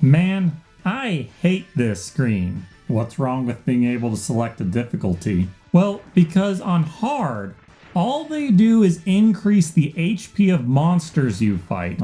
Man, I hate this screen. What's wrong with being able to select a difficulty? Well, because on hard, all they do is increase the HP of monsters you fight.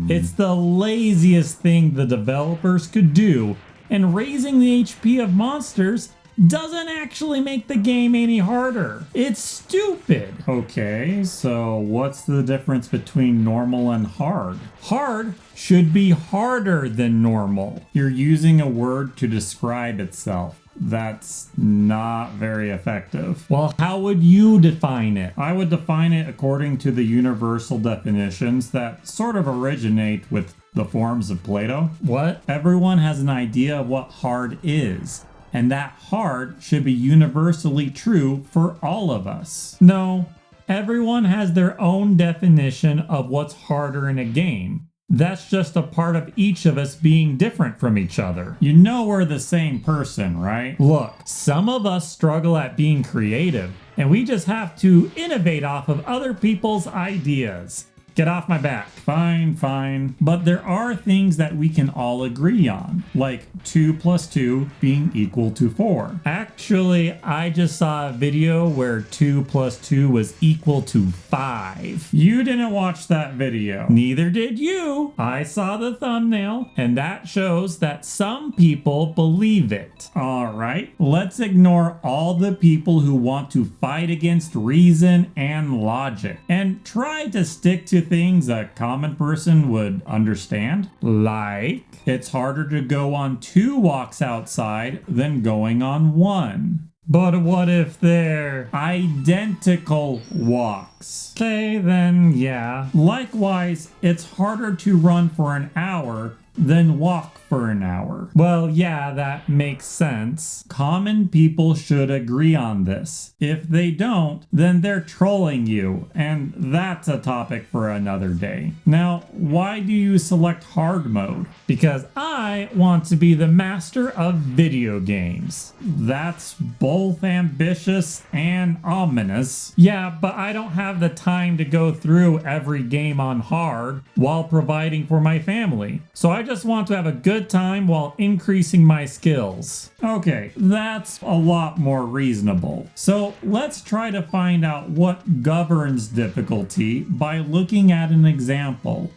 It's the laziest thing the developers could do, and raising the HP of monsters doesn't actually make the game any harder. It's stupid. Okay, so what's the difference between normal and hard? Hard should be harder than normal. You're using a word to describe itself. That's not very effective. Well, how would you define it? I would define it according to the universal definitions that sort of originate with the forms of Plato. What? Everyone has an idea of what hard is, and that hard should be universally true for all of us. No, everyone has their own definition of what's harder in a game. That's just a part of each of us being different from each other. You know we're the same person, right? Look, some of us struggle at being creative, and we just have to innovate off of other people's ideas. Get off my back. Fine. But there are things that we can all agree on, like 2 plus 2 being equal to 4. Actually, I just saw a video where 2 plus 2 was equal to 5. You didn't watch that video. Neither did you. I saw the thumbnail, and that shows that some people believe it. All right, let's ignore all the people who want to fight against reason and logic and try to stick to things a common person would understand. Like, it's harder to go on 2 walks outside than going on 1. But what if they're identical walks? Okay, then yeah. Likewise, it's harder to run for an hour than walk for an hour. Well, yeah, that makes sense. Common people should agree on this. If they don't, then they're trolling you, and that's a topic for another day. Now, why do you select hard mode? Because I want to be the master of video games. That's both ambitious and ominous. Yeah, but I don't have the time to go through every game on hard while providing for my family. So I just want to have a good time while increasing my skills. Okay, that's a lot more reasonable. So let's try to find out what governs difficulty by looking at an example.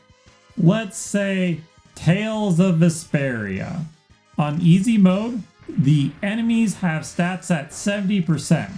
Let's say Tales of Vesperia. On easy mode, the enemies have stats at 70%,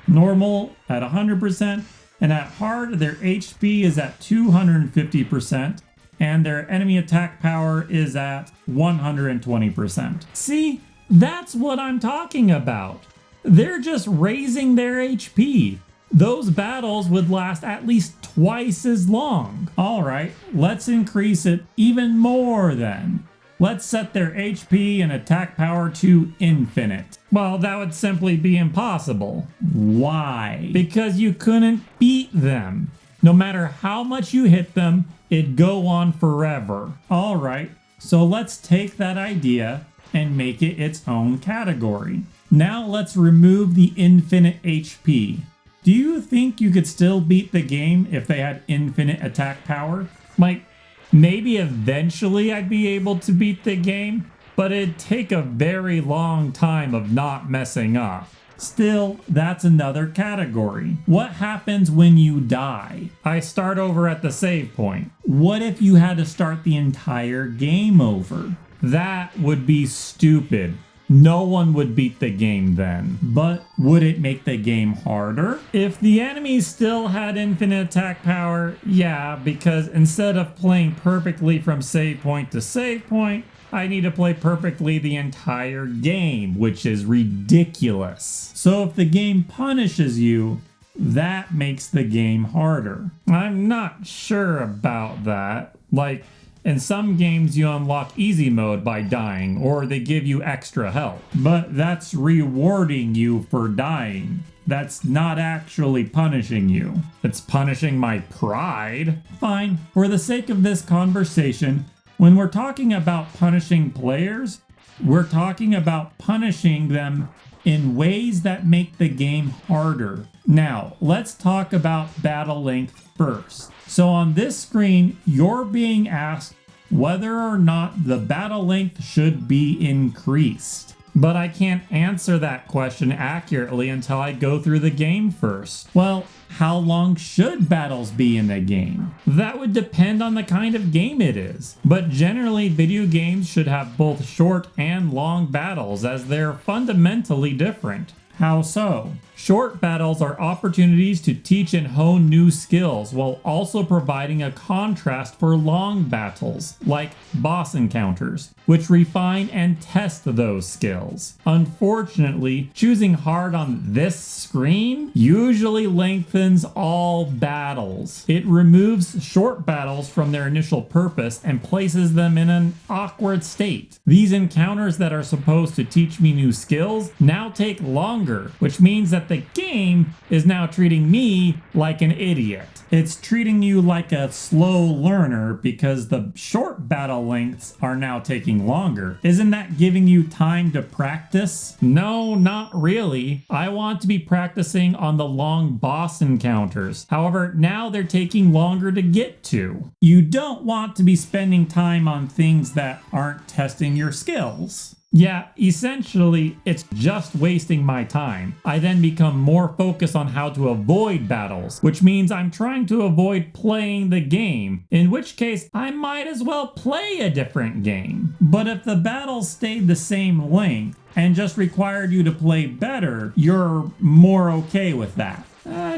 normal at 100%, and at hard their HP is at 250%. And their enemy attack power is at 120%. See, that's what I'm talking about. They're just raising their HP. Those battles would last at least twice as long. All right, let's increase it even more then. Let's set their HP and attack power to infinite. Well, that would simply be impossible. Why? Because you couldn't beat them. No matter how much you hit them, it'd go on forever. All right, so let's take that idea and make it its own category. Now let's remove the infinite HP. Do you think you could still beat the game if they had infinite attack power? Like, maybe eventually I'd be able to beat the game, but it'd take a very long time of not messing up. Still, that's another category. What happens when you die? I start over at the save point. What if you had to start the entire game over? That would be stupid. No one would beat the game then. But would it make the game harder? If the enemies still had infinite attack power, yeah, because instead of playing perfectly from save point to save point, I need to play perfectly the entire game, which is ridiculous. So if the game punishes you, that makes the game harder. I'm not sure about that. Like, in some games you unlock easy mode by dying, or they give you extra health. But that's rewarding you for dying. That's not actually punishing you. It's punishing my pride. Fine, for the sake of this conversation, when we're talking about punishing players, we're talking about punishing them in ways that make the game harder. Now, let's talk about battle length first. So on this screen, you're being asked whether or not the battle length should be increased. But I can't answer that question accurately until I go through the game first. Well, how long should battles be in a game? That would depend on the kind of game it is. But generally, video games should have both short and long battles, as they're fundamentally different. How so? Short battles are opportunities to teach and hone new skills while also providing a contrast for long battles, like boss encounters, which refine and test those skills. Unfortunately, choosing hard on this screen usually lengthens all battles. It removes short battles from their initial purpose and places them in an awkward state. These encounters that are supposed to teach me new skills now take longer, which means that the game is now treating me like an idiot. It's treating you like a slow learner because the short battle lengths are now taking longer. Isn't that giving you time to practice? No, not really. I want to be practicing on the long boss encounters. However, now they're taking longer to get to. You don't want to be spending time on things that aren't testing your skills. Yeah, essentially, it's just wasting my time. I then become more focused on how to avoid battles, which means I'm trying to avoid playing the game, in which case I might as well play a different game. But if the battles stayed the same length and just required you to play better, you're more okay with that.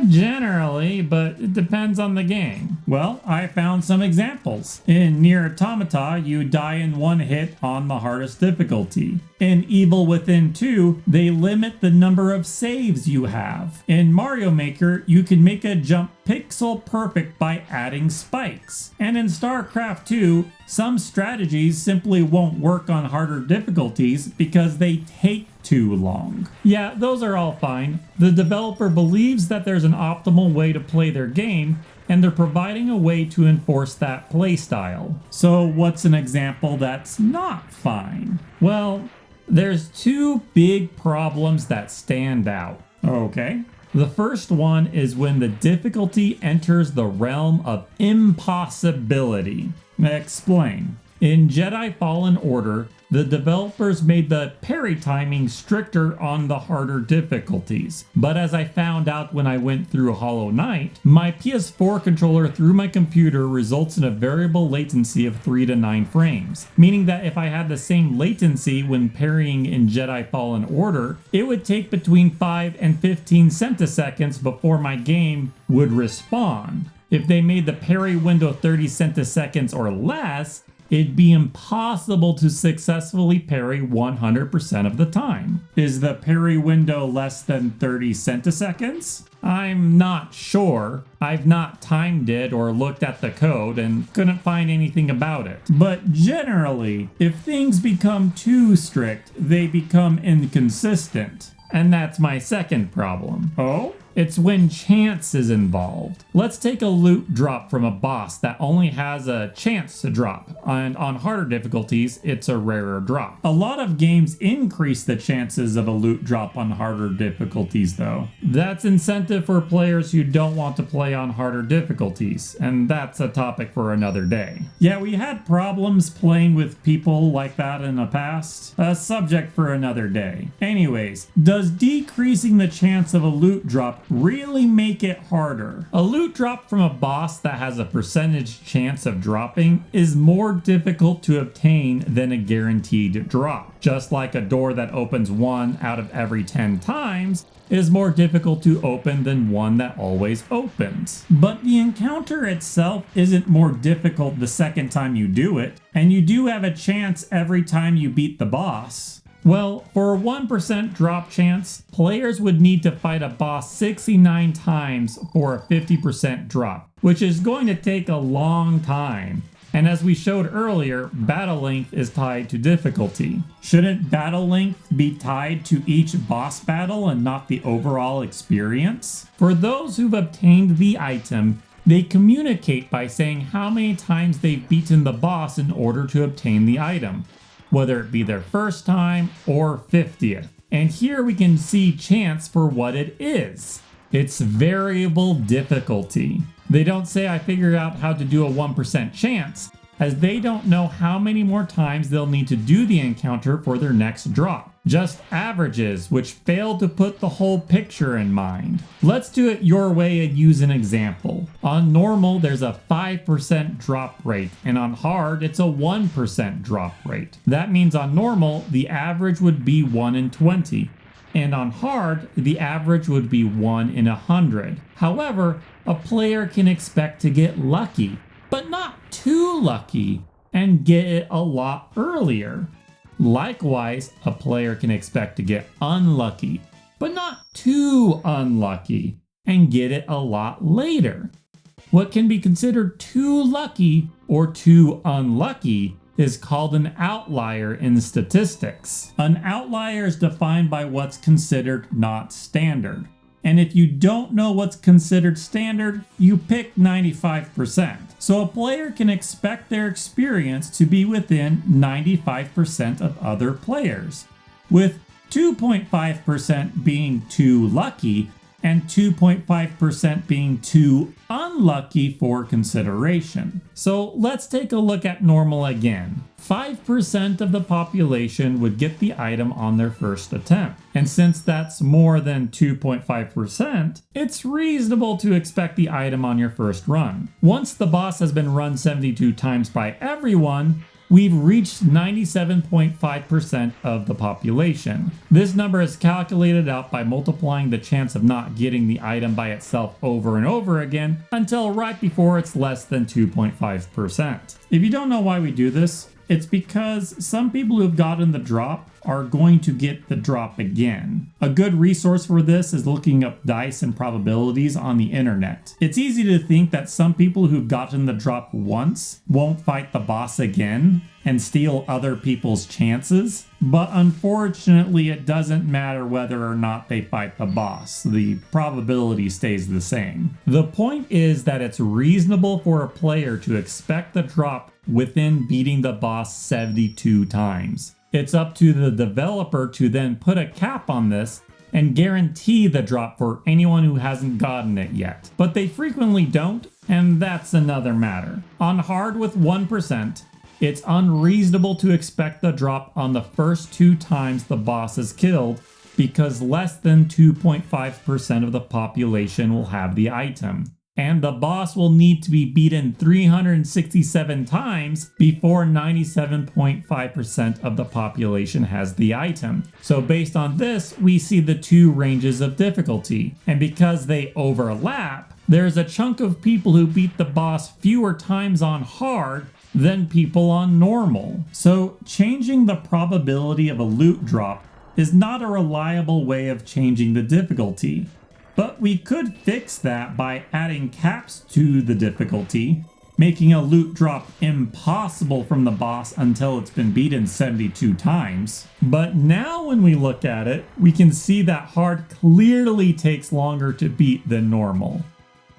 Generally, but it depends on the game. Well, I found some examples. In Nier Automata, you die in one hit on the hardest difficulty. In Evil Within 2, they limit the number of saves you have. In Mario Maker, you can make a jump pixel perfect by adding spikes. And in StarCraft 2, some strategies simply won't work on harder difficulties because they take too long. Yeah, those are all fine. The developer believes that there's an optimal way to play their game, and they're providing a way to enforce that playstyle. So what's an example that's not fine? Well, there's two big problems that stand out. Okay. The first one is when the difficulty enters the realm of impossibility. Explain. In Jedi Fallen Order, the developers made the parry timing stricter on the harder difficulties. But as I found out when I went through Hollow Knight, my PS4 controller through my computer results in a variable latency of 3 to 9 frames, meaning that if I had the same latency when parrying in Jedi Fallen Order, it would take between 5 and 15 centiseconds before my game would respond. If they made the parry window 30 centiseconds or less, it'd be impossible to successfully parry 100% of the time. Is the parry window less than 30 centiseconds? I'm not sure. I've not timed it or looked at the code and couldn't find anything about it. But generally, if things become too strict, they become inconsistent. And that's my second problem. Oh? It's when chance is involved. Let's take a loot drop from a boss that only has a chance to drop, and on harder difficulties, it's a rarer drop. A lot of games increase the chances of a loot drop on harder difficulties though. That's incentive for players who don't want to play on harder difficulties, and that's a topic for another day. Yeah, we had problems playing with people like that in the past. A subject for another day. Anyways, does decreasing the chance of a loot drop really make it harder? A loot drop from a boss that has a percentage chance of dropping is more difficult to obtain than a guaranteed drop. Just like a door that opens 1 out of every 10 times is more difficult to open than one that always opens. But the encounter itself isn't more difficult the second time you do it, and you do have a chance every time you beat the boss. Well, for a 1% drop chance, players would need to fight a boss 69 times for a 50% drop, which is going to take a long time. And as we showed earlier, battle length is tied to difficulty. Shouldn't battle length be tied to each boss battle and not the overall experience? For those who've obtained the item, they communicate by saying how many times they've beaten the boss in order to obtain the item, whether it be their first time or 50th. And here we can see chance for what it is. It's variable difficulty. They don't say I figured out how to do a 1% chance. as they don't know how many more times they'll need to do the encounter for their next drop. Just averages, which fail to put the whole picture in mind. Let's do it your way and use an example. On normal, there's a 5% drop rate, and on hard, it's a 1% drop rate. That means on normal, the average would be 1 in 20. And on hard, the average would be 1 in 100. However, a player can expect to get lucky, but not too lucky, and get it a lot earlier. Likewise, a player can expect to get unlucky, but not too unlucky, and get it a lot later. What can be considered too lucky or too unlucky is called an outlier in statistics. An outlier is defined by what's considered not standard. And if you don't know what's considered standard, you pick 95%. So a player can expect their experience to be within 95% of other players, with 2.5% being too lucky and 2.5% being too unlucky for consideration. So let's take a look at normal again. 5% of the population would get the item on their first attempt. And since that's more than 2.5%, it's reasonable to expect the item on your first run. Once the boss has been run 72 times by everyone, we've reached 97.5% of the population. This number is calculated out by multiplying the chance of not getting the item by itself over and over again until right before it's less than 2.5%. If you don't know why we do this, it's because some people who've gotten the drop are going to get the drop again. A good resource for this is looking up dice and probabilities on the internet. It's easy to think that some people who've gotten the drop once won't fight the boss again and steal other people's chances, but unfortunately it doesn't matter whether or not they fight the boss. The probability stays the same. The point is that it's reasonable for a player to expect the drop within beating the boss 72 times. It's up to the developer to then put a cap on this and guarantee the drop for anyone who hasn't gotten it yet. But they frequently don't, and that's another matter. On hard with 1%, it's unreasonable to expect the drop on the first 2 times the boss is killed, because less than 2.5% of the population will have the item. And the boss will need to be beaten 367 times before 97.5% of the population has the item. So based on this, we see the 2 ranges of difficulty. And because they overlap, there's a chunk of people who beat the boss fewer times on hard than people on normal. So changing the probability of a loot drop is not a reliable way of changing the difficulty. But we could fix that by adding caps to the difficulty, making a loot drop impossible from the boss until it's been beaten 72 times. But now when we look at it, we can see that hard clearly takes longer to beat than normal.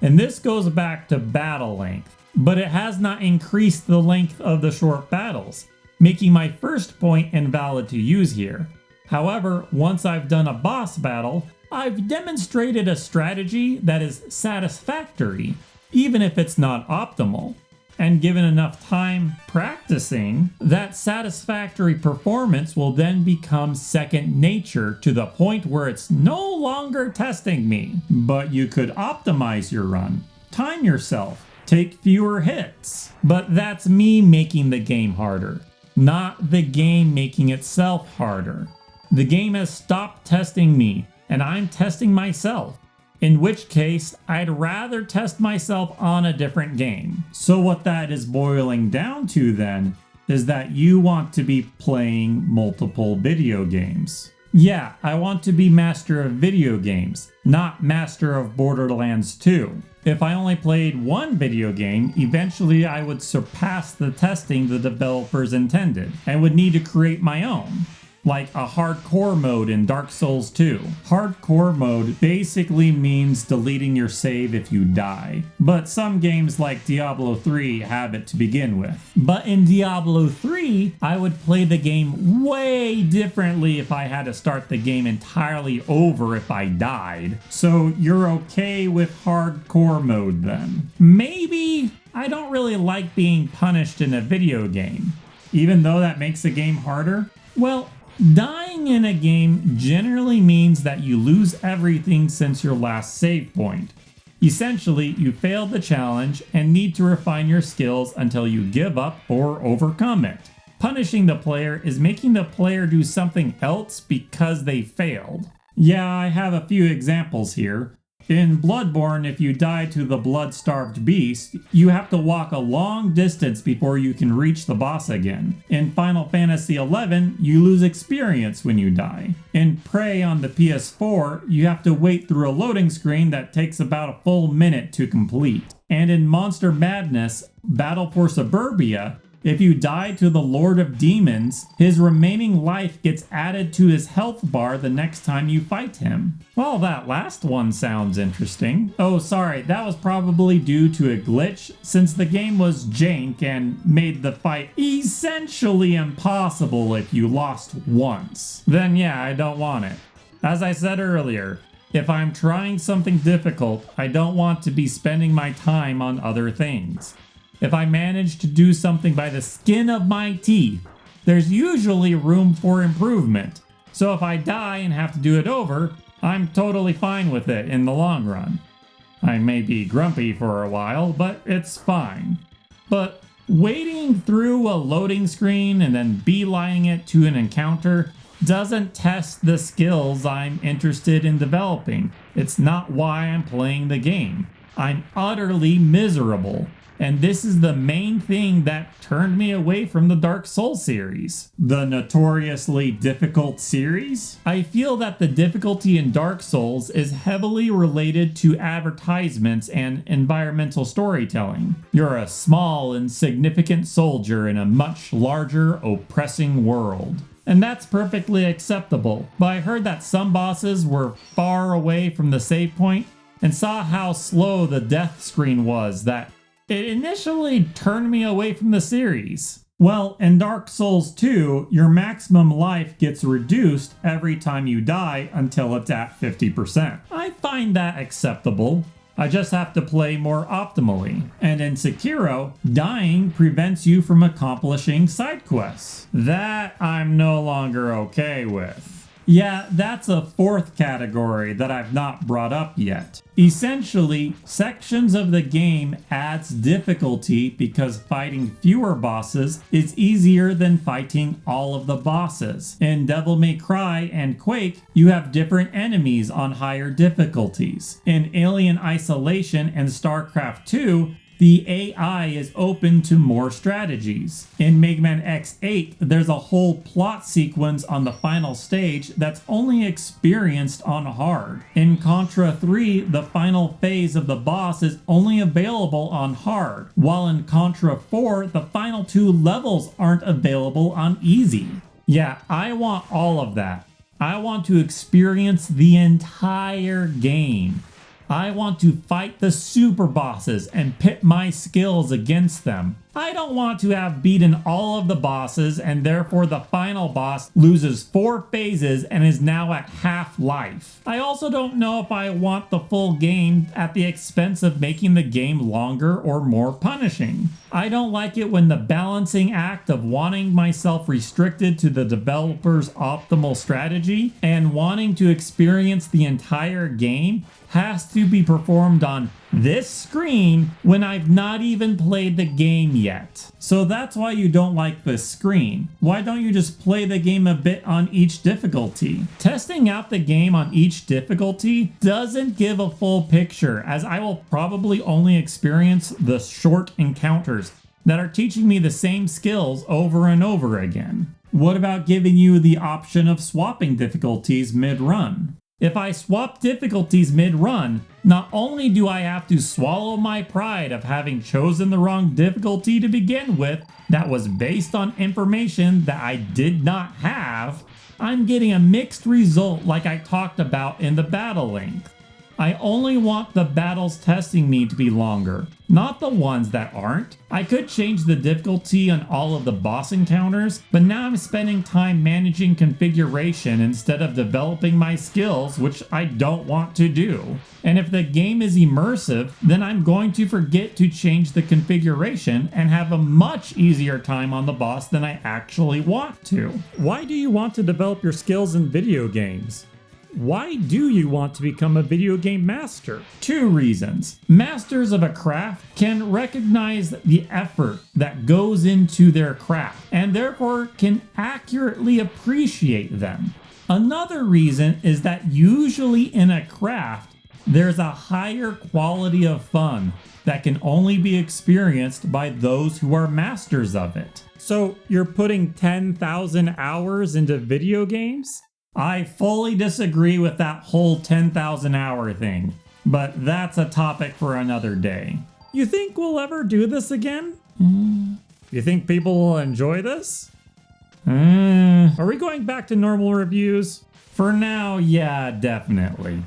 And this goes back to battle length, but it has not increased the length of the short battles, making my first point invalid to use here. However, once I've done a boss battle, I've demonstrated a strategy that is satisfactory, even if it's not optimal. And given enough time practicing, that satisfactory performance will then become second nature to the point where it's no longer testing me. But you could optimize your run, time yourself, take fewer hits. But that's me making the game harder, not the game making itself harder. The game has stopped testing me, and I'm testing myself, in which case I'd rather test myself on a different game. So what that is boiling down to then is that you want to be playing multiple video games. Yeah, I want to be master of video games, not master of Borderlands 2. If I only played one video game, eventually I would surpass the testing the developers intended and would need to create my own. like a hardcore mode in Dark Souls 2. Hardcore mode basically means deleting your save if you die, but some games like Diablo 3 have it to begin with. But in Diablo 3, I would play the game way differently if I had to start the game entirely over if I died. So you're okay with hardcore mode then? Maybe. I don't really like being punished in a video game, even though that makes the game harder. Well, dying in a game generally means that you lose everything since your last save point. Essentially, you failed the challenge and need to refine your skills until you give up or overcome it. Punishing the player is making the player do something else because they failed. Yeah, I have a few examples here. In Bloodborne, if you die to the blood-starved beast, you have to walk a long distance before you can reach the boss again. In Final Fantasy XI, you lose experience when you die. In Prey on the PS4, you have to wait through a loading screen that takes about a full minute to complete. And in Monster Madness, Battle for Suburbia, if you die to the Lord of Demons, his remaining life gets added to his health bar the next time you fight him. Well, that last one sounds interesting. Oh, sorry, that was probably due to a glitch, since the game was jank and made the fight essentially impossible if you lost once. Then yeah, I don't want it. As I said earlier, if I'm trying something difficult, I don't want to be spending my time on other things. If I manage to do something by the skin of my teeth, there's usually room for improvement. So if I die and have to do it over, I'm totally fine with it in the long run. I may be grumpy for a while, but it's fine. But waiting through a loading screen and then beelining it to an encounter doesn't test the skills I'm interested in developing. It's not why I'm playing the game. I'm utterly miserable. And this is the main thing that turned me away from the Dark Souls series. The notoriously difficult series? I feel that the difficulty in Dark Souls is heavily related to advertisements and environmental storytelling. You're a small, insignificant soldier in a much larger, oppressing world. And that's perfectly acceptable. But I heard that some bosses were far away from the save point and saw how slow the death screen was that it initially turned me away from the series. Well, in Dark Souls 2, your maximum life gets reduced every time you die until it's at 50%. I find that acceptable. I just have to play more optimally. And in Sekiro, dying prevents you from accomplishing side quests. That I'm no longer okay with. Yeah, that's a fourth category that I've not brought up yet. Essentially, sections of the game adds difficulty because fighting fewer bosses is easier than fighting all of the bosses. In Devil May Cry and Quake, you have different enemies on higher difficulties. In Alien Isolation and StarCraft 2, the AI is open to more strategies. In Mega Man X8, there's a whole plot sequence on the final stage that's only experienced on hard. In Contra 3, the final phase of the boss is only available on hard, while in Contra 4, the final 2 levels aren't available on easy. Yeah, I want all of that. I want to experience the entire game. I want to fight the super bosses and pit my skills against them. I don't want to have beaten all of the bosses and therefore the final boss loses 4 phases and is now at half life. I also don't know if I want the full game at the expense of making the game longer or more punishing. I don't like it when the balancing act of wanting myself restricted to the developer's optimal strategy and wanting to experience the entire game has to be performed on this screen when I've not even played the game yet. So that's why you don't like this screen. Why don't you just play the game a bit on each difficulty? Testing out the game on each difficulty doesn't give a full picture, as I will probably only experience the short encounters that are teaching me the same skills over and over again. What about giving you the option of swapping difficulties mid-run? If I swap difficulties mid-run, not only do I have to swallow my pride of having chosen the wrong difficulty to begin with that was based on information that I did not have, I'm getting a mixed result like I talked about in the battle length. I only want the battles testing me to be longer, not the ones that aren't. I could change the difficulty on all of the boss encounters, but now I'm spending time managing configuration instead of developing my skills, which I don't want to do. And if the game is immersive, then I'm going to forget to change the configuration and have a much easier time on the boss than I actually want to. Why do you want to develop your skills in video games? Why do you want to become a video game master? 2 reasons. Masters of a craft can recognize the effort that goes into their craft and therefore can accurately appreciate them. Another reason is that usually in a craft, there's a higher quality of fun that can only be experienced by those who are masters of it. So you're putting 10,000 hours into video games? I fully disagree with that whole 10,000 hour thing, but that's a topic for another day. You think we'll ever do this again? You think people will enjoy this? Are we going back to normal reviews? For now, yeah, definitely.